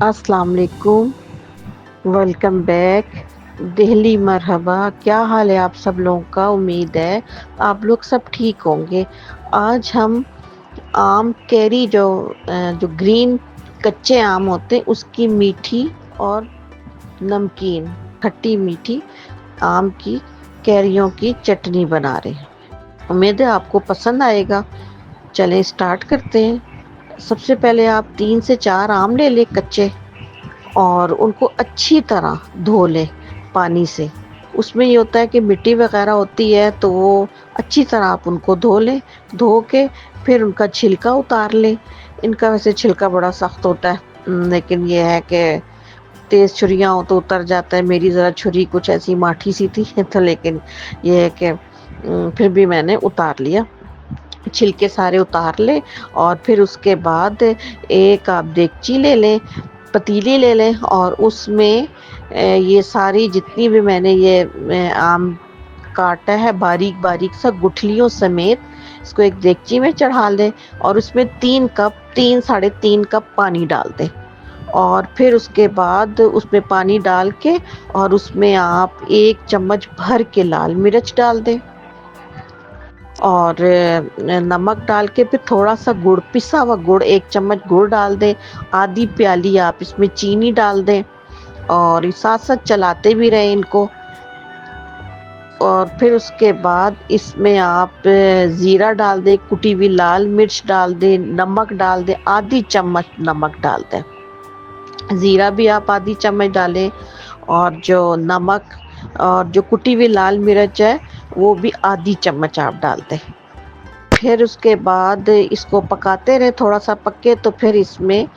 अस्सलाम वालेकुम, welcome back. Delhi मरहबा। क्या हाल है आप सब लोगों का? उम्मीद है आप लोग सब ठीक होंगे। आज हम आम कैरी जो ग्रीन कच्चे आम होते हैं उसकी मीठी और नमकीन खट्टी मीठी आम की कैरियों की चटनी बना रहे हैं। उम्मीद है आपको पसंद आएगा। चलें स्टार्ट करते हैं। सबसे पहले आप 3 से 4 आम ले लें कच्चे और उनको अच्छी तरह धो लें पानी से। उसमें ये होता है कि मिट्टी वगैरह होती है तो वो अच्छी तरह आप उनको धो लें। धो के फिर उनका छिलका उतार लें। इनका वैसे छिलका बड़ा सख्त होता है, लेकिन ये है कि तेज़ छुरियाँ हो तो उतर जाता है। मेरी ज़रा छुरी कुछ ऐसी माठी सी थी तो लेकिन ये है कि फिर भी मैंने उतार लिया। छिलके सारे उतार लें और फिर उसके बाद एक आप देगची ले लें, पतीली ले लें और उसमें ये सारी जितनी भी मैंने ये आम काटा है बारीक बारीक सा गुठलियों समेत इसको एक देगची में चढ़ा लें और उसमें 3 साढ़े 3 कप पानी डाल दें। और फिर उसके बाद उसमें पानी डाल के और उसमें आप 1 चम्मच भर के लाल मिर्च डाल दें और नमक डाल के फिर थोड़ा सा गुड़, पिसा हुआ गुड़ 1 चम्मच गुड़ डाल दें। आधी प्याली आप इसमें चीनी डाल दें और साथ साथ चलाते भी रहें इनको। और फिर उसके बाद इसमें आप ज़ीरा डाल दें, कुटी हुई लाल मिर्च डाल दें, नमक डाल दें, आधी चम्मच नमक डाल दें। ज़ीरा भी आप आधी चम्मच डालें और जो नमक और जो कुटी हुई लाल मिर्च है वो भी आधी चम्मच आप डाल दें। फिर उसके बाद इसको पकाते रहे, थोड़ा सा पके तो फिर इसमें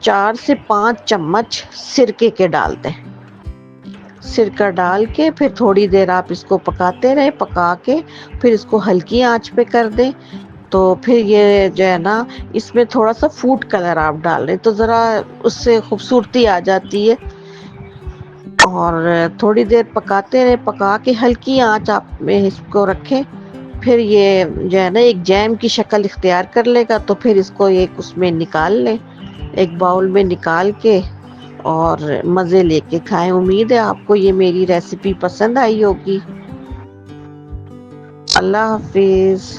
4 से 5 चम्मच सिरके के डाल दें। सिरका डाल के फिर थोड़ी देर आप इसको पकाते रहे, पका के फिर इसको हल्की आंच पे कर दें। तो फिर ये जो है ना इसमें थोड़ा सा फूड कलर आप डाल रहे तो ज़रा उससे खूबसूरती आ जाती है। और थोड़ी देर पकाते रहे, पका के हल्की आंच आप में इसको रखें। फिर ये जो है ना एक जैम की शक्ल इख्तियार कर लेगा तो फिर इसको एक उसमें निकाल लें, एक बाउल में निकाल के और मज़े लेके खाएं। उम्मीद है आपको ये मेरी रेसिपी पसंद आई होगी। अल्लाह हाफिज़।